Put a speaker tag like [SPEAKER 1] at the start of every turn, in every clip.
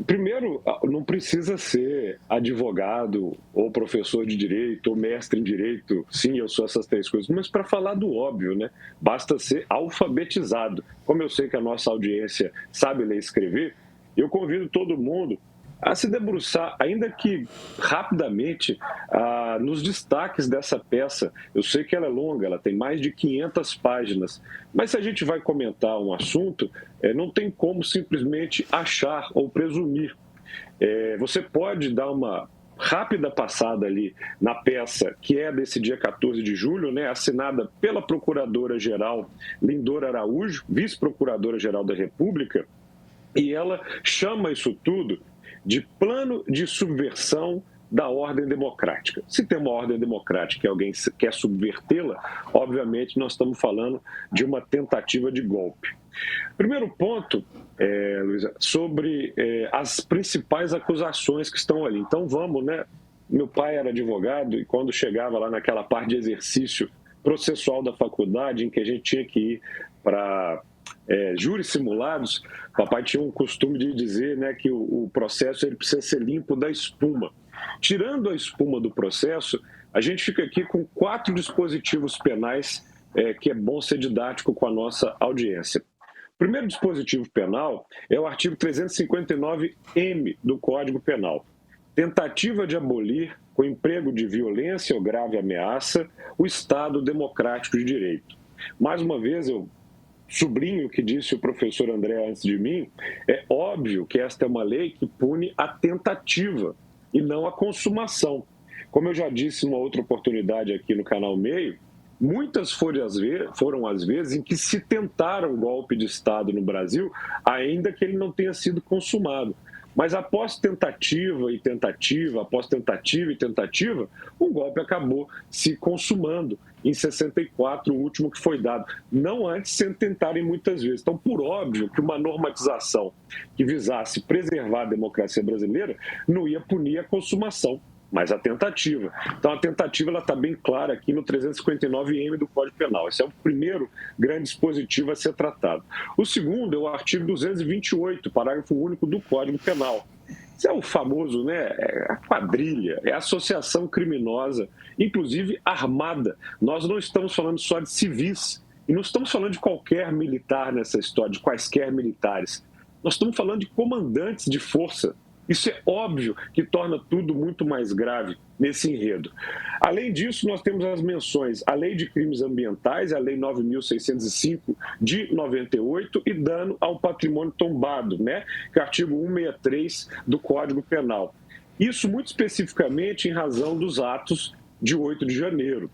[SPEAKER 1] Primeiro, não precisa ser advogado ou professor de direito ou mestre em direito. Sim, eu sou essas três coisas, mas para falar do óbvio, né? Basta ser alfabetizado. Como eu sei que a nossa audiência sabe ler e escrever, eu convido todo mundo a se debruçar, ainda que rapidamente, nos destaques dessa peça. Eu sei que ela é longa, ela tem mais de 500 páginas, mas se a gente vai comentar um assunto, não tem como simplesmente achar ou presumir. Você pode dar uma rápida passada ali na peça, que é desse dia 14 de julho, né, assinada pela Procuradora-Geral Lindora Araújo, Vice-Procuradora-Geral da República, e ela chama isso tudo de plano de subversão da ordem democrática. Se tem uma ordem democrática e alguém quer subvertê-la, obviamente nós estamos falando de uma tentativa de golpe. Primeiro ponto, Luísa, sobre as principais acusações que estão ali. Então vamos, né? Meu pai era advogado e quando chegava lá naquela parte de exercício processual da faculdade, em que a gente tinha que ir para júris simulados, papai tinha um costume de dizer, né, que o processo ele precisa ser limpo da espuma. Tirando a espuma do processo, a gente fica aqui com 4 dispositivos penais que é bom ser didático com a nossa audiência. O primeiro dispositivo penal é o artigo 359-M do Código Penal. Tentativa de abolir, com emprego de violência ou grave ameaça, o Estado democrático de direito. Mais uma vez, eu sublinho o que disse o professor André antes de mim, é óbvio que esta é uma lei que pune a tentativa e não a consumação. Como eu já disse em uma outra oportunidade aqui no Canal Meio, muitas foram as vezes em que se tentaram golpe de Estado no Brasil, ainda que ele não tenha sido consumado. Mas após tentativa e tentativa, após tentativa e tentativa, o golpe acabou se consumando em 64, o último que foi dado. Não antes sem tentarem muitas vezes. Então, por óbvio que uma normatização que visasse preservar a democracia brasileira não ia punir a consumação, mas a tentativa. Então, a tentativa está bem clara aqui no 359-M do Código Penal. Esse é o primeiro grande dispositivo a ser tratado. O segundo é o artigo 228, parágrafo único do Código Penal. Isso é o famoso, né, a quadrilha, é a associação criminosa, inclusive armada. Nós não estamos falando só de civis, e não estamos falando de qualquer militar nessa história, de quaisquer militares. Nós estamos falando de comandantes de força. Isso é óbvio que torna tudo muito mais grave nesse enredo. Além disso, nós temos as menções à Lei de Crimes Ambientais, a Lei 9.605 de 98 e dano ao patrimônio tombado, né? Que é o artigo 163 do Código Penal. Isso muito especificamente em razão dos atos de 8 de janeiro.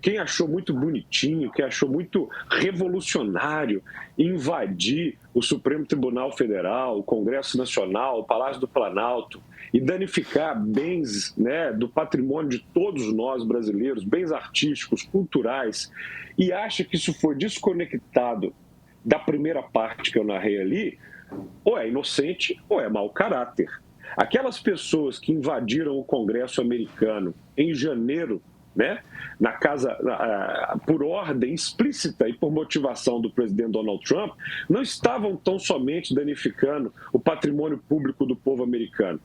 [SPEAKER 1] Quem achou muito bonitinho, quem achou muito revolucionário invadir o Supremo Tribunal Federal, o Congresso Nacional, o Palácio do Planalto e danificar bens, né, do patrimônio de todos nós brasileiros, bens artísticos, culturais, e acha que isso foi desconectado da primeira parte que eu narrei ali, ou é inocente ou é mau caráter. Aquelas pessoas que invadiram o Congresso americano em janeiro, né, por ordem explícita e por motivação do presidente Donald Trump, não estavam tão somente danificando o patrimônio público do povo americano.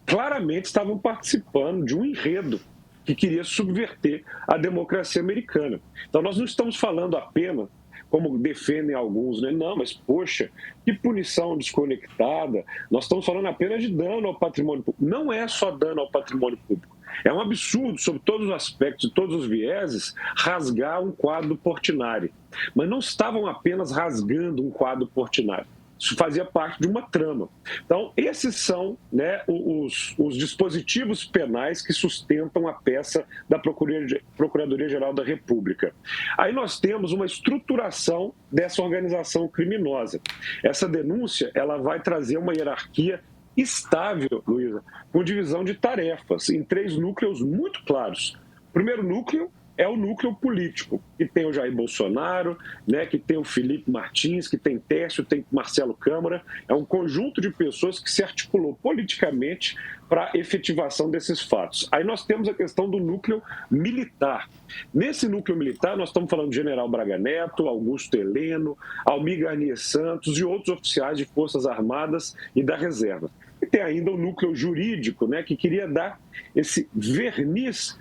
[SPEAKER 1] Claramente estavam participando de um enredo que queria subverter a democracia americana. Então nós não estamos falando apenas, como defendem alguns, né? Não, mas poxa, que punição desconectada. Nós estamos falando apenas de dano ao patrimônio público. Não é só dano ao patrimônio público. É um absurdo, sob todos os aspectos e todos os vieses, rasgar um quadro Portinari. Mas não estavam apenas rasgando um quadro Portinari. Isso fazia parte de uma trama. Então, esses são, né, os dispositivos penais que sustentam a peça da Procuradoria-Geral da República. Aí nós temos uma estruturação dessa organização criminosa. Essa denúncia ela vai trazer uma hierarquia estável, Luísa, com divisão de tarefas em 3 núcleos muito claros. O primeiro núcleo é o núcleo político, que tem o Jair Bolsonaro, né, que tem o Felipe Martins, que tem Tércio, tem Marcelo Câmara. É um conjunto de pessoas que se articulou politicamente para a efetivação desses fatos. Aí nós temos a questão do núcleo militar. Nesse núcleo militar, nós estamos falando de General Braga Neto, Augusto Heleno, Almir Garnier Santos e outros oficiais de Forças Armadas e da Reserva. E tem ainda o núcleo jurídico, né, que queria dar esse verniz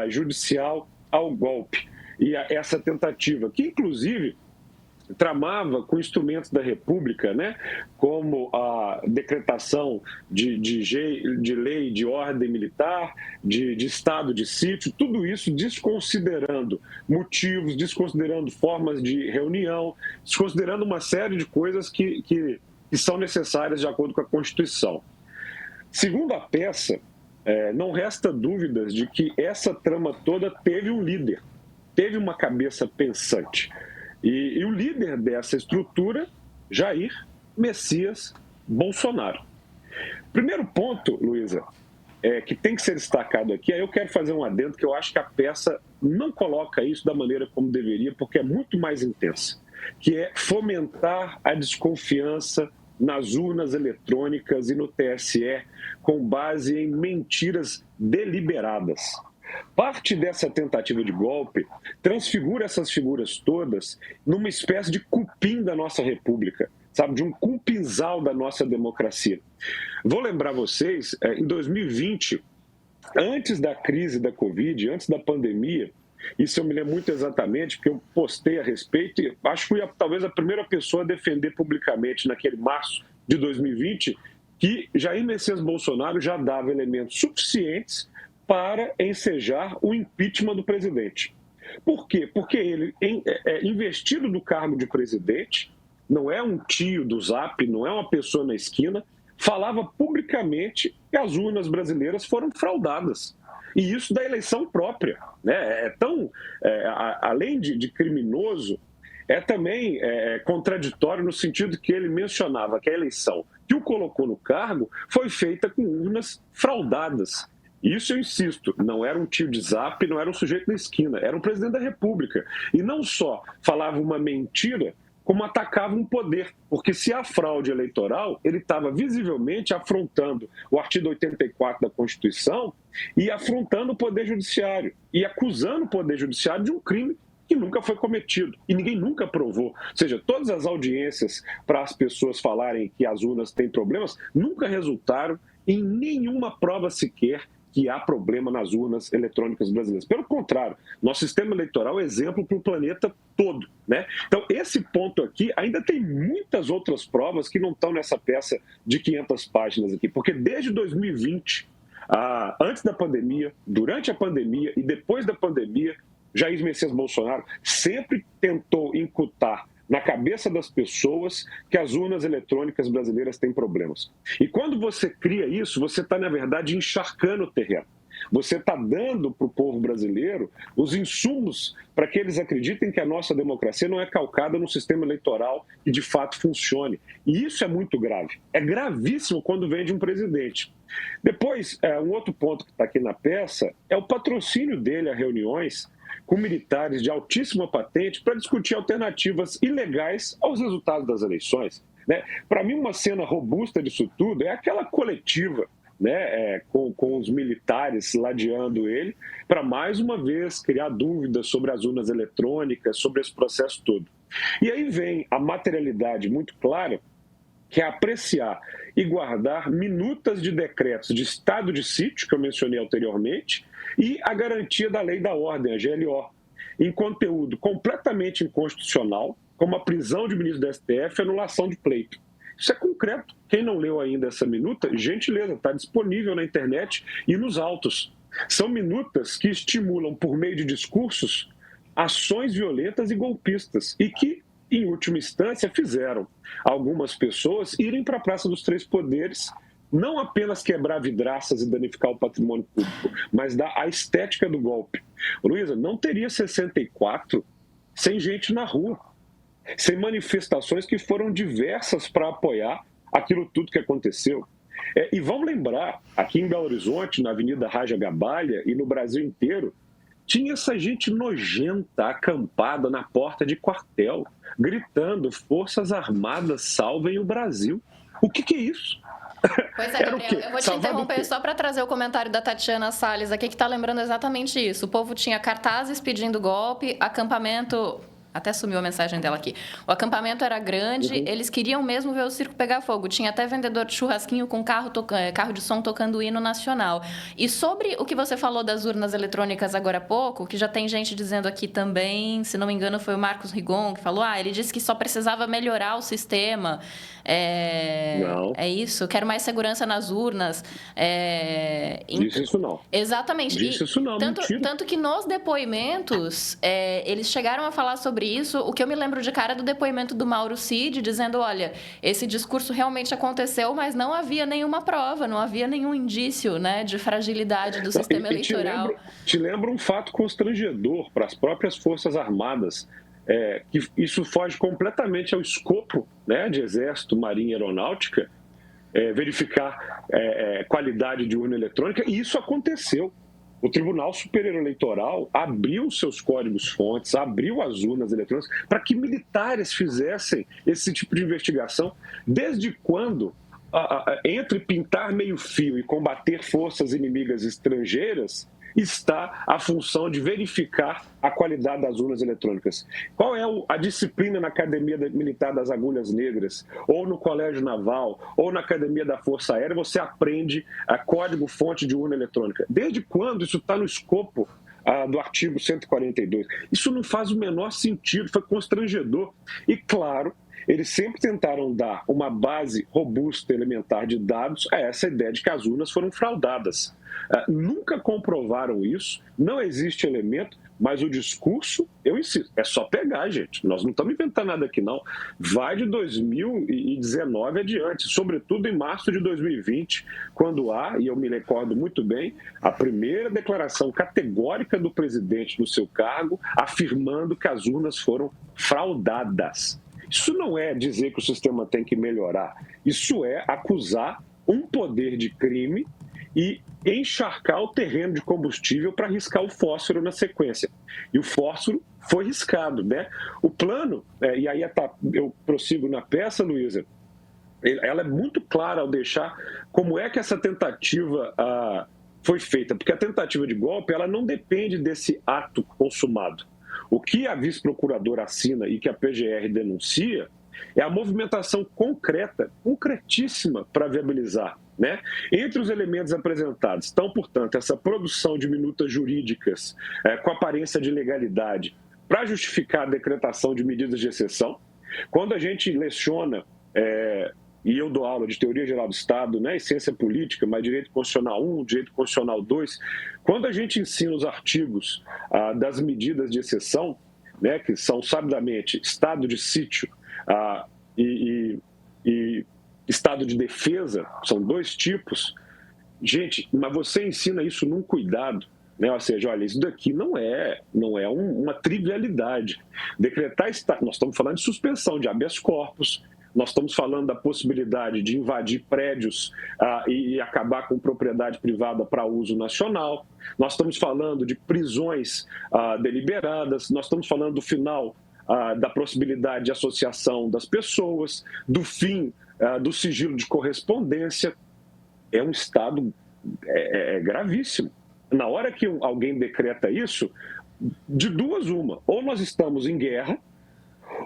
[SPEAKER 1] judicial ao golpe. E essa tentativa, que inclusive tramava com instrumentos da República, né, como a decretação de lei de ordem militar, de estado de sítio, tudo isso desconsiderando motivos, desconsiderando formas de reunião, desconsiderando uma série de coisas que são necessárias de acordo com a Constituição. Segundo a peça, não resta dúvidas de que essa trama toda teve um líder, teve uma cabeça pensante. E o líder dessa estrutura, Jair Messias Bolsonaro. Primeiro ponto, Luísa, que tem que ser destacado aqui, aí eu quero fazer um adendo que eu acho que a peça não coloca isso da maneira como deveria, porque é muito mais intensa, que é fomentar a desconfiança nas urnas eletrônicas e no TSE com base em mentiras deliberadas. Parte dessa tentativa de golpe transfigura essas figuras todas numa espécie de cupim da nossa república, sabe, de um cupinzal da nossa democracia. Vou lembrar vocês, em 2020, antes da crise da Covid, antes da pandemia, isso eu me lembro muito exatamente, porque eu postei a respeito e acho que fui talvez a primeira pessoa a defender publicamente naquele março de 2020 que Jair Messias Bolsonaro já dava elementos suficientes para ensejar o impeachment do presidente. Por quê? Porque ele, investido do cargo de presidente, não é um tio do Zap, não é uma pessoa na esquina, falava publicamente que as urnas brasileiras foram fraudadas. E isso da eleição própria, né? Além de criminoso, também contraditório no sentido que ele mencionava que a eleição que o colocou no cargo foi feita com urnas fraudadas. Isso eu insisto, não era um tio de Zap, não era um sujeito na esquina, era um presidente da República. E não só falava uma mentira, como atacava um poder, porque se há fraude eleitoral, ele estava visivelmente afrontando o artigo 84 da Constituição e afrontando o Poder Judiciário, e acusando o Poder Judiciário de um crime que nunca foi cometido, e ninguém nunca provou. Ou seja, todas as audiências para as pessoas falarem que as urnas têm problemas nunca resultaram em nenhuma prova sequer que há problema nas urnas eletrônicas brasileiras. Pelo contrário, nosso sistema eleitoral é exemplo para o planeta todo, né? Então, esse ponto aqui ainda tem muitas outras provas que não estão nessa peça de 500 páginas aqui, porque desde 2020, antes da pandemia, durante a pandemia e depois da pandemia, Jair Messias Bolsonaro sempre tentou incutir na cabeça das pessoas que as urnas eletrônicas brasileiras têm problemas. E quando você cria isso, você está, na verdade, encharcando o terreno. Você está dando para o povo brasileiro os insumos para que eles acreditem que a nossa democracia não é calcada num sistema eleitoral que de fato funcione. E isso é muito grave. É gravíssimo quando vem de um presidente. Depois, um outro ponto que está aqui na peça é o patrocínio dele a reuniões com militares de altíssima patente para discutir alternativas ilegais aos resultados das eleições, né? Para mim, uma cena robusta disso tudo é aquela coletiva, né, com os militares ladeando ele, para mais uma vez criar dúvidas sobre as urnas eletrônicas, sobre esse processo todo. E aí vem a materialidade muito clara, que é apreciar e guardar minutas de decretos de estado de sítio, que eu mencionei anteriormente, e a garantia da lei da ordem, a GLO, em conteúdo completamente inconstitucional, como a prisão de ministro da STF e anulação de pleito. Isso é concreto. Quem não leu ainda essa minuta, gentileza, está disponível na internet e nos autos. São minutas que estimulam, por meio de discursos, ações violentas e golpistas, e que, em última instância, fizeram algumas pessoas irem para a Praça dos Três Poderes, não apenas quebrar vidraças e danificar o patrimônio público, mas dar a estética do golpe. Luísa, não teria 64 sem gente na rua, sem manifestações que foram diversas para apoiar aquilo tudo que aconteceu. E vamos lembrar, aqui em Belo Horizonte, na Avenida Raja Gabalha e no Brasil inteiro, tinha essa gente nojenta acampada na porta de quartel, gritando: Forças Armadas salvem o Brasil. O que é isso?
[SPEAKER 2] Pois é,
[SPEAKER 1] Era o
[SPEAKER 2] Gabriel,
[SPEAKER 1] quê?
[SPEAKER 2] eu vou te
[SPEAKER 1] Salvar do
[SPEAKER 2] interromper
[SPEAKER 1] quê?
[SPEAKER 2] só para trazer o comentário da Tatiana Salles aqui, que está lembrando exatamente isso. O povo tinha cartazes pedindo golpe, acampamento. Até sumiu a mensagem dela aqui. O acampamento era grande,
[SPEAKER 1] Uhum.
[SPEAKER 2] eles queriam mesmo ver o circo pegar fogo. Tinha até vendedor de churrasquinho com carro de som tocando o hino nacional. E sobre o que você falou das urnas eletrônicas agora há pouco, que já tem gente dizendo aqui também, se não me engano foi o Marcos Rigon que falou, ele disse que só precisava melhorar o sistema.
[SPEAKER 1] Não,
[SPEAKER 2] É isso, quero mais segurança nas urnas.
[SPEAKER 1] disse isso não.
[SPEAKER 2] Exatamente.
[SPEAKER 1] Disse
[SPEAKER 2] E
[SPEAKER 1] isso não, mentira.
[SPEAKER 2] tanto que nos depoimentos, eles chegaram a falar sobre isso. O que eu me lembro de cara é do depoimento do Mauro Cid, dizendo, olha, esse discurso realmente aconteceu, mas não havia nenhuma prova, não havia nenhum indício, né, de fragilidade do
[SPEAKER 1] Não,
[SPEAKER 2] sistema
[SPEAKER 1] e
[SPEAKER 2] eleitoral.
[SPEAKER 1] te lembro um fato constrangedor para as próprias Forças Armadas, que isso foge completamente ao escopo, né, de Exército, Marinha e Aeronáutica, verificar qualidade de urna eletrônica, e isso aconteceu. O Tribunal Superior Eleitoral abriu seus códigos-fontes, abriu as urnas eletrônicas para que militares fizessem esse tipo de investigação. Desde quando, entre pintar meio-fio e combater forças inimigas estrangeiras, está a função de verificar a qualidade das urnas eletrônicas? Qual é a disciplina na Academia Militar das Agulhas Negras, ou no Colégio Naval, ou na Academia da Força Aérea, você aprende a código-fonte de urna eletrônica? Desde quando isso está no escopo do artigo 142? Isso não faz o menor sentido, foi constrangedor. E, claro, eles sempre tentaram dar uma base robusta, elementar de dados a essa ideia de que as urnas foram fraudadas. Nunca comprovaram isso, não existe elemento, mas o discurso, eu insisto, é só pegar, gente. Nós não estamos inventando nada aqui, não. Vai de 2019 adiante, sobretudo em março de 2020, quando há, e eu me recordo muito bem, a primeira declaração categórica do presidente no seu cargo, afirmando que as urnas foram fraudadas. Isso não é dizer que o sistema tem que melhorar, isso é acusar um poder de crime e encharcar o terreno de combustível para riscar o fósforo na sequência. E o fósforo foi riscado, né? O plano, e aí eu prossigo na peça, Luísa, ela é muito clara ao deixar como é que essa tentativa foi feita, porque a tentativa de golpe ela não depende desse ato consumado. O que a vice-procuradora assina e que a PGR denuncia é a movimentação concreta, concretíssima para viabilizar. Né? Entre os elementos apresentados estão, portanto, essa produção de minutas jurídicas com aparência de legalidade para justificar a decretação de medidas de exceção. Quando a gente leciona, e eu dou aula de Teoria Geral do Estado, né, e Ciência Política, mas Direito Constitucional 1, Direito Constitucional 2, quando a gente ensina os artigos das medidas de exceção, né, que são sabidamente estado de sítio e estado de defesa, são dois tipos. Gente, mas você ensina isso num cuidado, né? Ou seja, olha, isso daqui não é uma trivialidade. Decretar estado, nós estamos falando de suspensão de habeas corpus, nós estamos falando da possibilidade de invadir prédios e acabar com propriedade privada para uso nacional, nós estamos falando de prisões deliberadas, nós estamos falando do final da possibilidade de associação das pessoas, do fim do sigilo de correspondência. É um estado gravíssimo. Na hora que alguém decreta isso, de duas uma, ou nós estamos em guerra,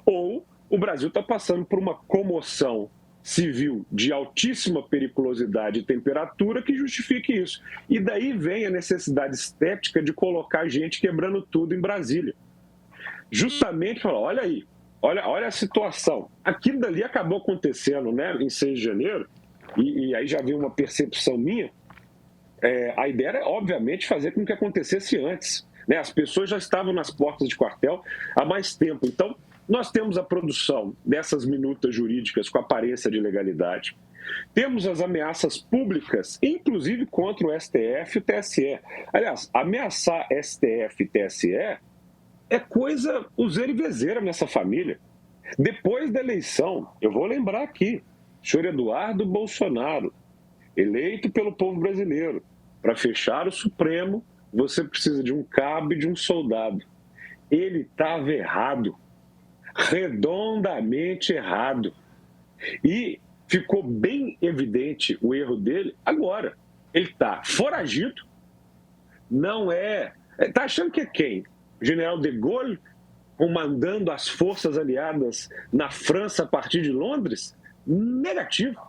[SPEAKER 1] ou o Brasil está passando por uma comoção civil de altíssima periculosidade e temperatura que justifique isso. E daí vem a necessidade estética de colocar gente quebrando tudo em Brasília. Justamente falar, olha aí, olha a situação. Aquilo dali acabou acontecendo, né, em 6 de janeiro, e aí já vi uma percepção minha. A ideia era, obviamente, fazer com que acontecesse antes. Né? As pessoas já estavam nas portas de quartel há mais tempo. Então, nós temos a produção dessas minutas jurídicas com aparência de legalidade. Temos as ameaças públicas, inclusive contra o STF e o TSE. Aliás, ameaçar STF e TSE é coisa useira e vezeira nessa família. Depois da eleição, eu vou lembrar aqui, o senhor Eduardo Bolsonaro, eleito pelo povo brasileiro para fechar o Supremo você precisa de um cabo e de um soldado. Ele estava errado, redondamente errado. E ficou bem evidente o erro dele agora. Ele está foragido, não é... Está achando que é quem? O general de Gaulle comandando as forças aliadas na França a partir de Londres? Negativo.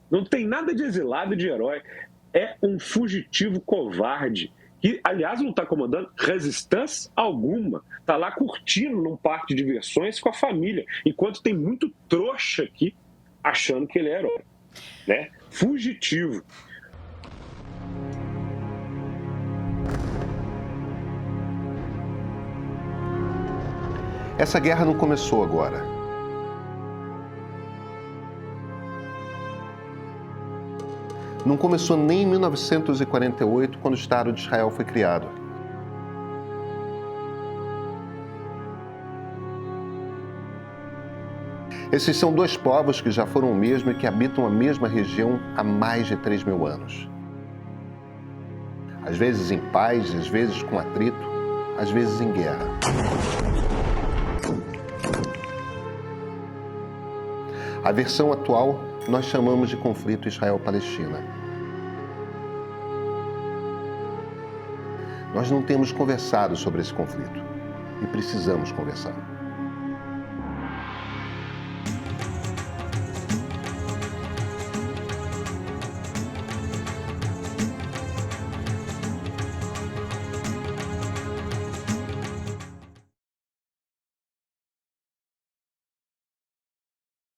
[SPEAKER 1] Não tem nada de exilado e de herói. É um fugitivo covarde que, aliás, não está comandando resistência alguma. Está lá curtindo num parque de diversões com a família, enquanto tem muito trouxa aqui achando que ele é herói, né? Fugitivo.
[SPEAKER 3] Essa guerra não começou agora. Não começou nem em 1948, quando o Estado de Israel foi criado. Esses são dois povos que já foram o mesmo e que habitam a mesma região há mais de 3.000 anos. Às vezes em paz, às vezes com atrito, às vezes em guerra. A versão atual nós chamamos de conflito Israel-Palestina. Nós não temos conversado sobre esse conflito e precisamos conversar.